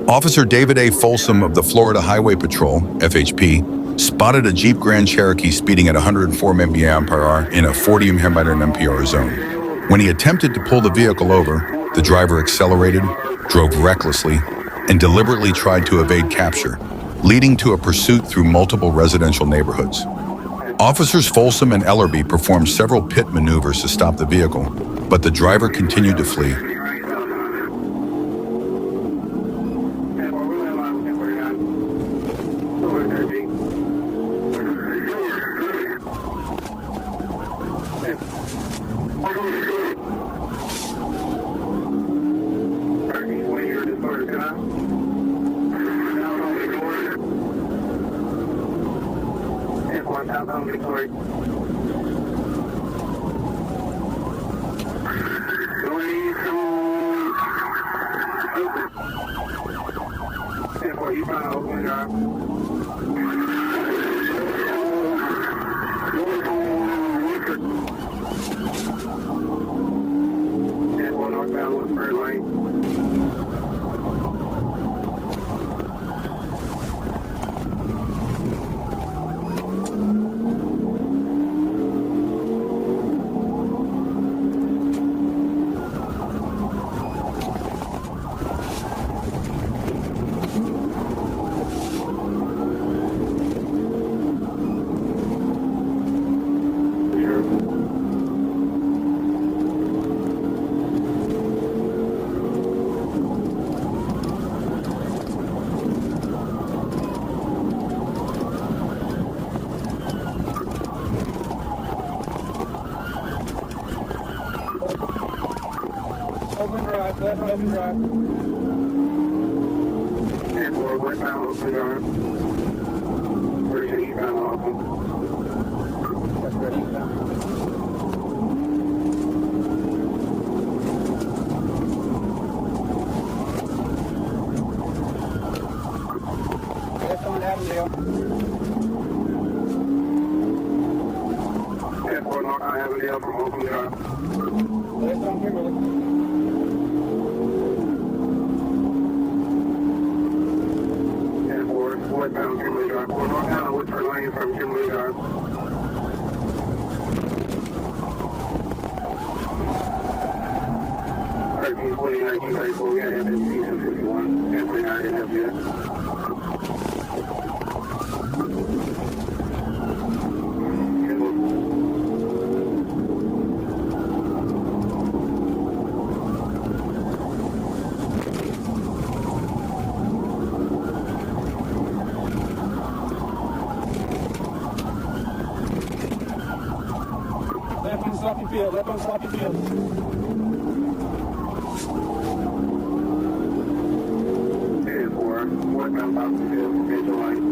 Officer David A. Folsom of the Florida Highway Patrol, FHP, spotted a Jeep Grand Cherokee speeding at 104 mph in a 40 mph zone. When he attempted to pull the vehicle over, the driver accelerated, drove recklessly, and deliberately tried to evade capture, leading to a pursuit through multiple residential neighborhoods. Officers Folsom and Ellerby performed several pit maneuvers to stop the vehicle, but the driver continued to flee. Open drive. And we're westbound open drive. We're to eastbound open. That's good eastbound. That's on Avondale. Airport North on Avondale from open drive. That's on Kimberly. Westbound Kimberly Drive. We're northbound on Woodford Lane from Kimberly Drive. Thirteen 1934, we got FSC 251, and 49 in FBS. Left on Sloppy Field. 10-4, westbound Sloppy Field, visual line.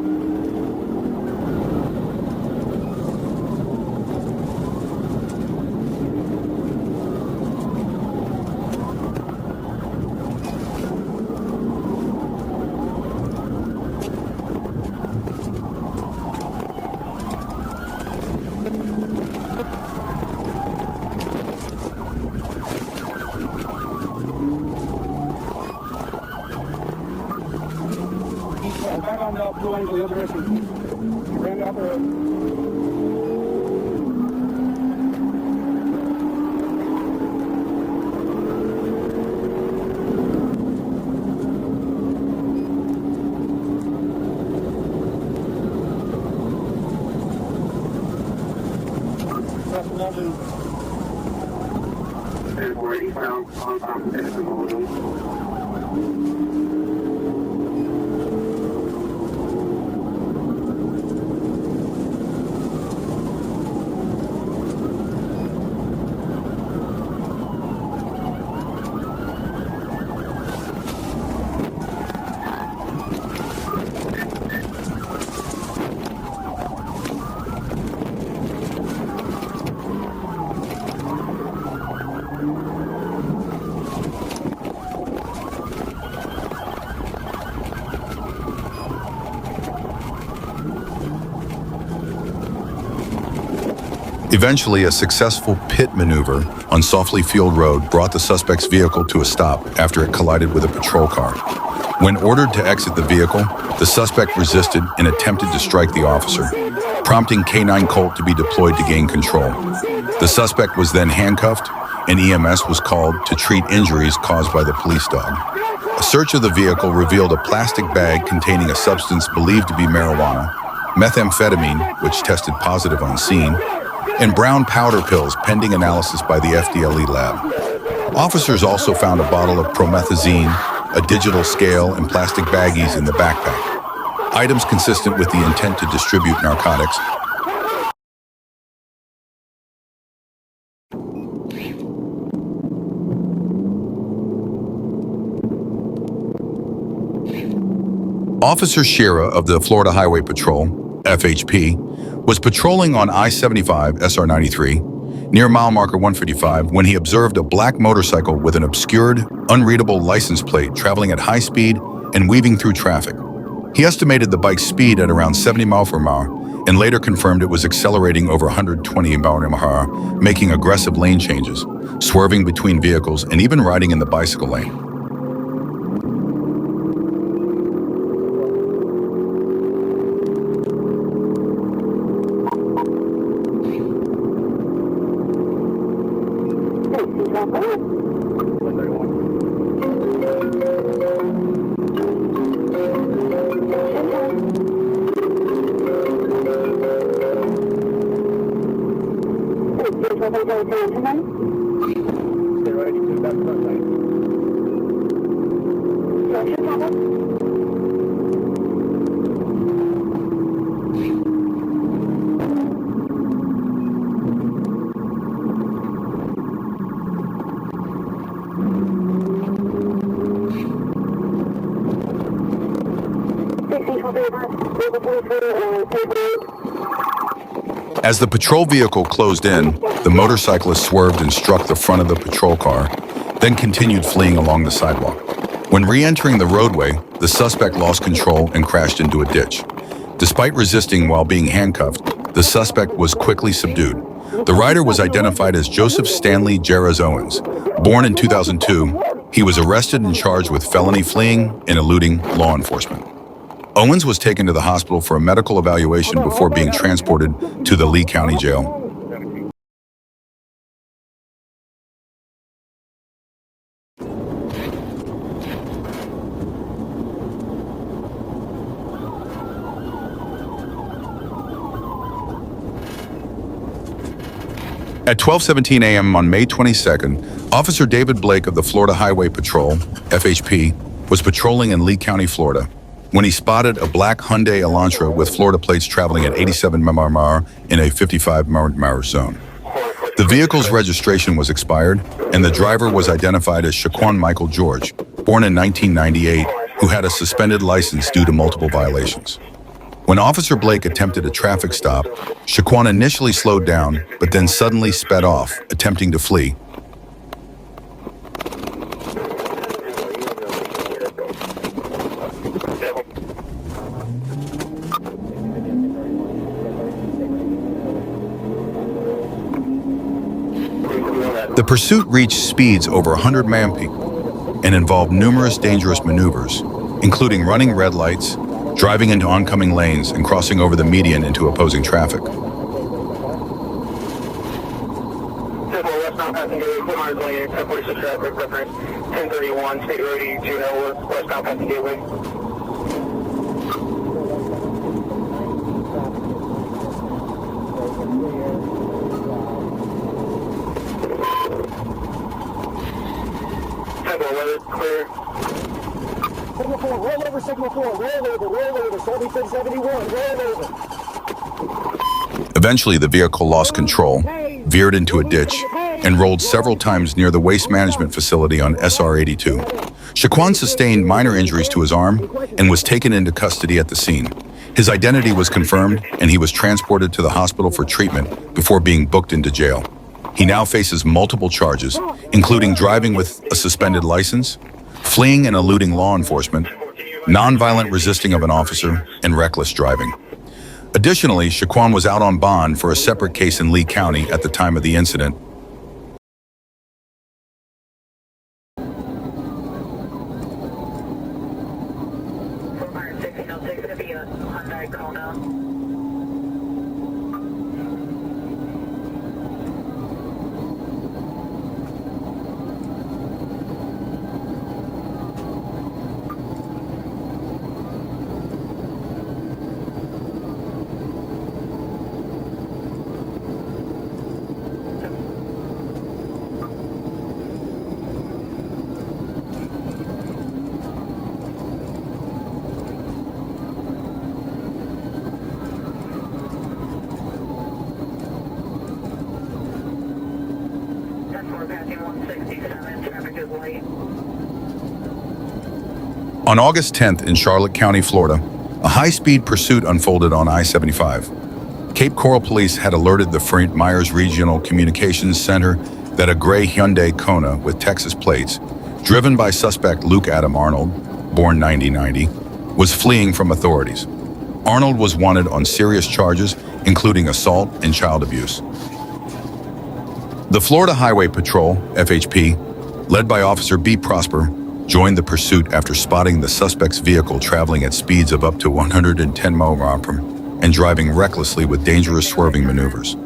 Back on the blue lane to the other direction. Ran off the road. Cross the mountain. And we're eastbound on top of Edison Boulevard. Eventually, a successful pit maneuver on Softly Field Road brought the suspect's vehicle to a stop after it collided with a patrol car. When ordered to exit the vehicle, the suspect resisted and attempted to strike the officer, prompting K9 Colt to be deployed to gain control. The suspect was then handcuffed, and EMS was called to treat injuries caused by the police dog. A search of the vehicle revealed a plastic bag containing a substance believed to be marijuana, methamphetamine, which tested positive on scene, and brown powder pills pending analysis by the FDLE lab. Officers also found a bottle of promethazine, a digital scale, and plastic baggies in the backpack, items consistent with the intent to distribute narcotics. Officer Shira of the Florida Highway Patrol, FHP, was patrolling on I-75 SR93 near mile marker 155 when he observed a black motorcycle with an obscured, unreadable license plate traveling at high speed and weaving through traffic. He estimated the bike's speed at around 70 miles per hour and later confirmed it was accelerating over 120 miles per hour, making aggressive lane changes, swerving between vehicles, and even riding in the bicycle lane. As the patrol vehicle closed in, the motorcyclist swerved and struck the front of the patrol car, then continued fleeing along the sidewalk. When re-entering the roadway, the suspect lost control and crashed into a ditch. Despite resisting while being handcuffed, the suspect was quickly subdued. The rider was identified as Joseph Stanley Jerez Owens. Born in 2002, he was arrested and charged with felony fleeing and eluding law enforcement. Owens was taken to the hospital for a medical evaluation before being transported to the Lee County Jail. At 12:17 a.m. on May 22nd, Officer David Blake of the Florida Highway Patrol, FHP, was patrolling in Lee County, Florida, when he spotted a black Hyundai Elantra with Florida plates traveling at 87 miles per hour in a 55 miles per hour zone. The vehicle's registration was expired, and the driver was identified as Shaquan Michael George, born in 1998, who had a suspended license due to multiple violations. When Officer Blake attempted a traffic stop, Shaquan initially slowed down, but then suddenly sped off, attempting to flee. The pursuit reached speeds over 100 mph and involved numerous dangerous maneuvers, including running red lights, driving into oncoming lanes, and crossing over the median into opposing traffic. Clear. Signal 4, roll over, Signal 4, roll over, 7671, roll over. Eventually, the vehicle lost control, veered into a ditch, and rolled several times near the waste management facility on SR82. Shaquan sustained minor injuries to his arm and was taken into custody at the scene. His identity was confirmed, and he was transported to the hospital for treatment before being booked into jail. He now faces multiple charges, including driving with a suspended license, fleeing and eluding law enforcement, nonviolent resisting of an officer, and reckless driving. Additionally, Shaquan was out on bond for a separate case in Lee County at the time of the incident. On August 10th in Charlotte County, Florida, a high-speed pursuit unfolded on I-75. Cape Coral Police had alerted the Fort Myers Regional Communications Center that a gray Hyundai Kona with Texas plates, driven by suspect Luke Adam Arnold, born 1990, was fleeing from authorities. Arnold was wanted on serious charges, including assault and child abuse. The Florida Highway Patrol, FHP, led by Officer B. Prosper, joined the pursuit after spotting the suspect's vehicle traveling at speeds of up to 110 miles per hour and driving recklessly with dangerous swerving maneuvers.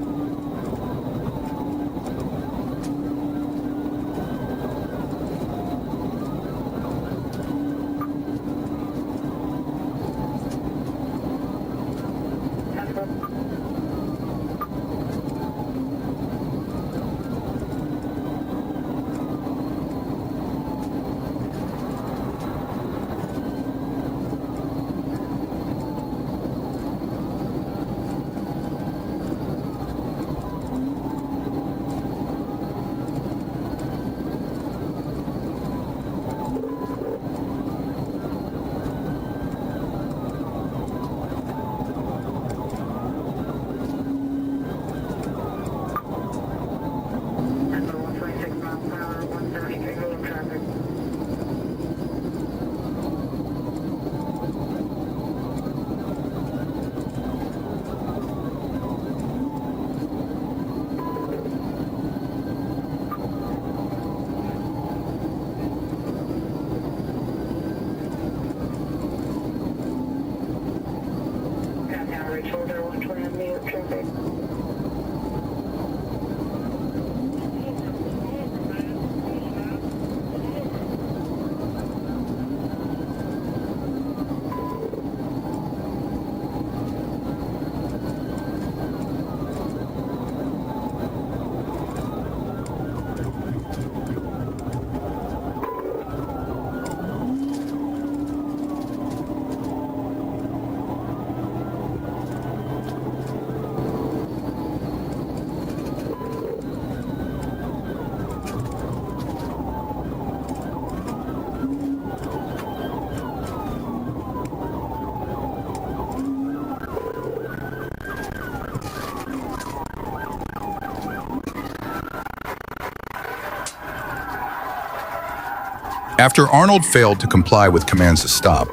After Arnold failed to comply with commands to stop,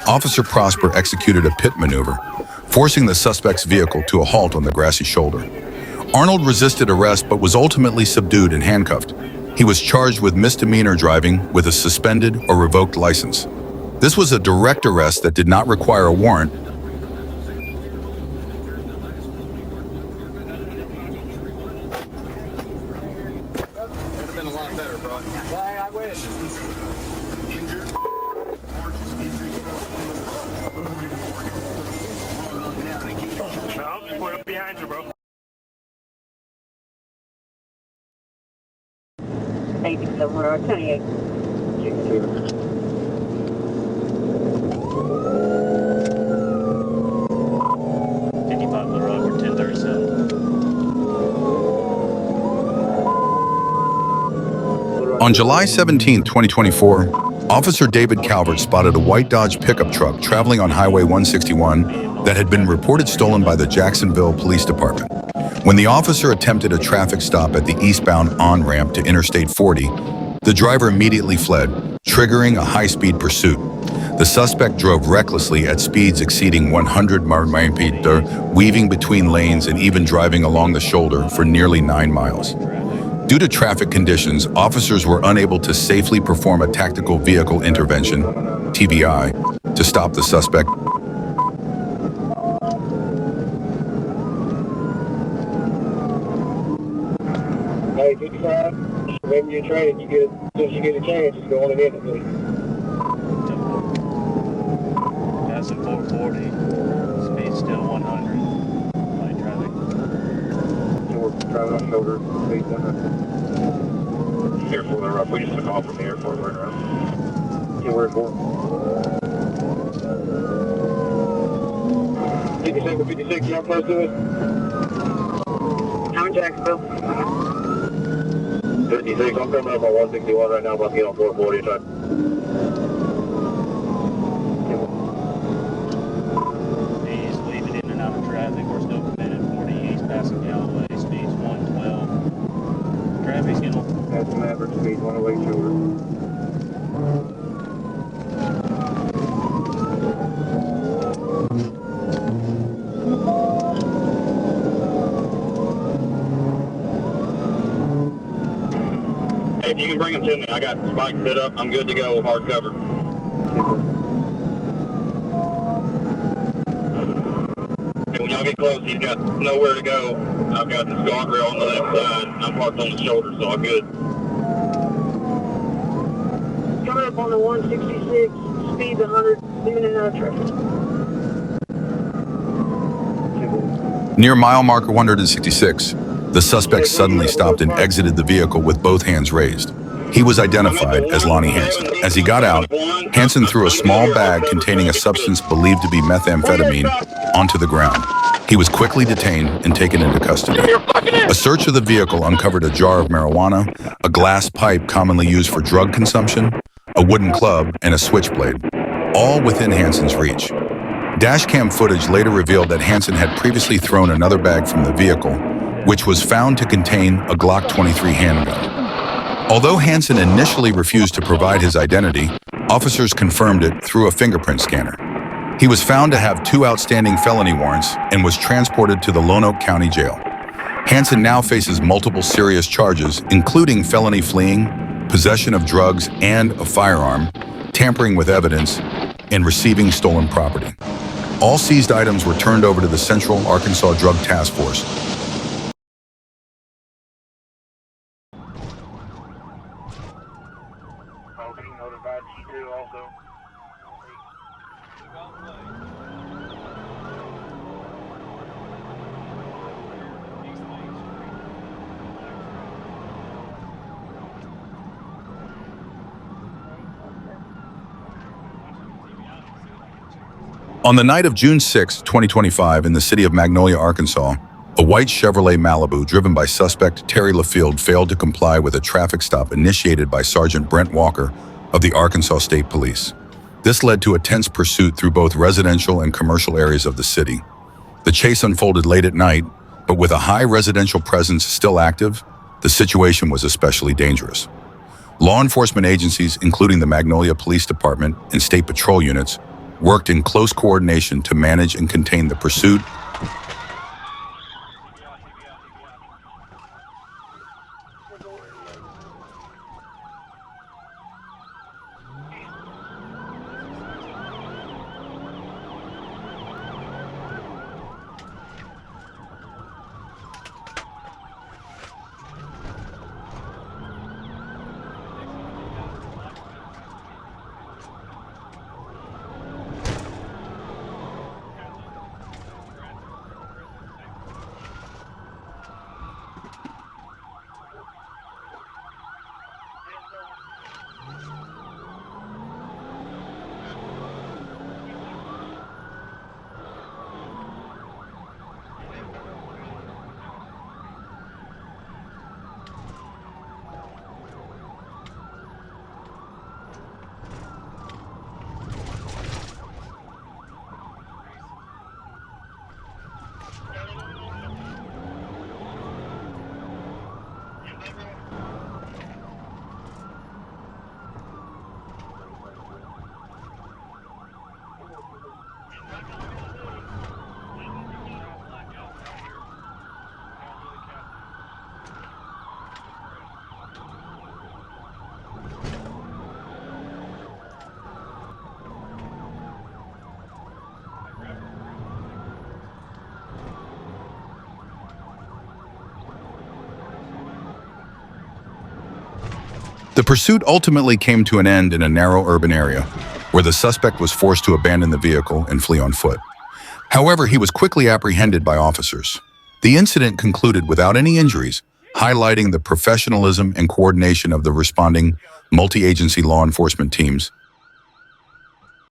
Officer Prosper executed a pit maneuver, forcing the suspect's vehicle to a halt on the grassy shoulder. Arnold resisted arrest but was ultimately subdued and handcuffed. He was charged with misdemeanor driving with a suspended or revoked license. This was a direct arrest that did not require a warrant. Behind you, bro. Thank you so much. 28. On July 17, 2024, Officer David Calvert spotted a white Dodge pickup truck traveling on Highway 161 that had been reported stolen by the Jacksonville Police Department. When the officer attempted a traffic stop at the eastbound on-ramp to Interstate 40, the driver immediately fled, triggering a high-speed pursuit. The suspect drove recklessly at speeds exceeding 100 mph, weaving between lanes and even driving along the shoulder for nearly 9 miles. Due to traffic conditions, officers were unable to safely perform a tactical vehicle intervention, TVI, to stop the suspect. Hey, 55, whenever you're training, as soon as you get a chance, just go on and in it, please. That's a 440, speed still 100, light traffic. So we're driving off shoulder, speed 100. Airport, they're rough. We just took off from the airport, we're around. Yeah, where for? 56, you how close to us? I'm in Jacksonville. 56, I'm coming up on 161 right now, about to get on 440 time. He's leaving in and out of traffic. We're still committed 40 east passing Galloway, speeds 112. Traffic's getting... That's some average speed, 108 shoulder. Hey, if you can bring them to me, I got spikes set up. I'm good to go with hard cover. Hey, when y'all get close, he's got nowhere to go. I've got this guardrail on the left side. I'm parked on the shoulder, so I'm good. Coming up on the 166, speed 100, in and out of traffic. Near mile marker 166, the suspect suddenly stopped and exited the vehicle with both hands raised. He was identified as Lonnie Hansen. As he got out, Hansen threw a small bag containing a substance believed to be methamphetamine onto the ground. He was quickly detained and taken into custody. A search of the vehicle uncovered a jar of marijuana, a glass pipe commonly used for drug consumption, a wooden club, and a switchblade, all within Hansen's reach. Dashcam footage later revealed that Hansen had previously thrown another bag from the vehicle, which was found to contain a Glock 23 handgun. Although Hansen initially refused to provide his identity, officers confirmed it through a fingerprint scanner. He was found to have 2 outstanding felony warrants and was transported to the Lonoke County Jail. Hansen now faces multiple serious charges, including felony fleeing, possession of drugs and a firearm, tampering with evidence, and receiving stolen property. All seized items were turned over to the Central Arkansas Drug Task Force. Okay, notified G2 also. On the night of June 6, 2025, in the city of Magnolia, Arkansas, a white Chevrolet Malibu driven by suspect Terry LaField failed to comply with a traffic stop initiated by Sergeant Brent Walker of the Arkansas State Police. This led to a tense pursuit through both residential and commercial areas of the city. The chase unfolded late at night, but with a high residential presence still active, the situation was especially dangerous. Law enforcement agencies, including the Magnolia Police Department and State Patrol units, worked in close coordination to manage and contain the pursuit. The pursuit ultimately came to an end in a narrow urban area, where the suspect was forced to abandon the vehicle and flee on foot. However, he was quickly apprehended by officers. The incident concluded without any injuries, highlighting the professionalism and coordination of the responding multi-agency law enforcement teams